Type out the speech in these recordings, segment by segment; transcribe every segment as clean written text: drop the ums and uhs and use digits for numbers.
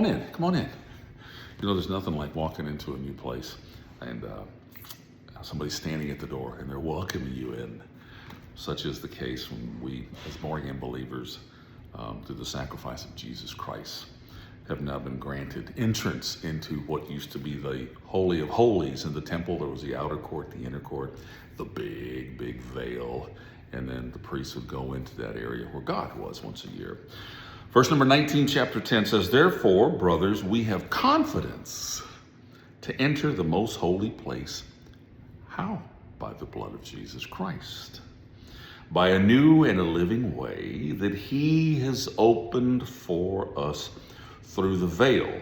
Come on in. You know, there's nothing like walking into a new place and somebody's standing at the door and they're welcoming you in, such is the case when we, as born-again believers, through the sacrifice of Jesus Christ, have now been granted entrance into what used to be the Holy of Holies. In the temple, there was the outer court, the inner court, the big veil, and then the priest would go into that area where God was once a year. Verse number 19, chapter 10 says, "Therefore, brothers, we have confidence to enter the most holy place." How? By the blood of Jesus Christ, by a new and a living way that he has opened for us through the veil,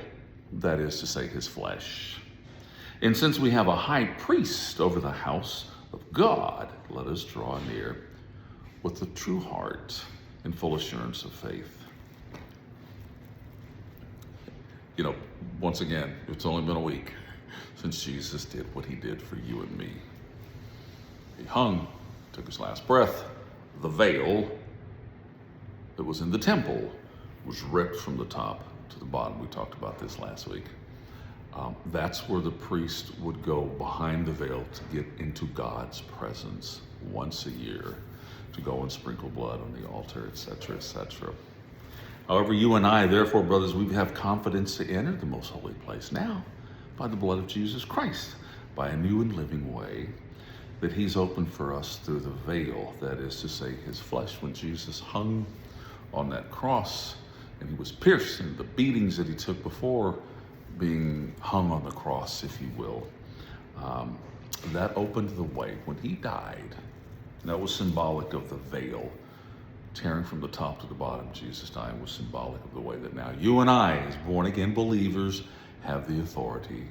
that is to say, his flesh. And since we have a high priest over the house of God, let us draw near with a true heart and full assurance of faith. You know, once again, it's only been a week since Jesus did what he did for you and me. He hung, took his last breath. The veil that was in the temple was ripped from the top to the bottom. We talked about this last week. That's where the priest would go behind the veil to get into God's presence once a year, to go and sprinkle blood on the altar, etc., etc. However, you and I, therefore, brothers, we have confidence to enter the most holy place now by the blood of Jesus Christ, by a new and living way that he's opened for us through the veil, that is to say, his flesh. When Jesus hung on that cross and he was pierced, and the beatings that he took before being hung on the cross, if you will, that opened the way. When he died, that was symbolic of the veil tearing from the top to the bottom. Jesus dying was symbolic of the way that now you and I, as born-again believers, have the authority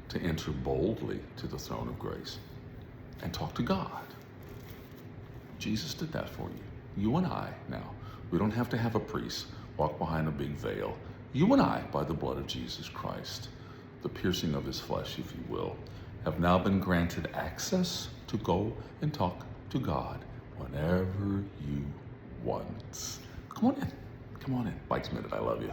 to enter boldly to the throne of grace and talk to God. Jesus did that for you. You and I now, we don't have to have a priest walk behind a big veil. You and I, by the blood of Jesus Christ, the piercing of his flesh, if you will, have now been granted access to go and talk to God whenever you want. Come on in. Come on in. Mike's Minute. I love you.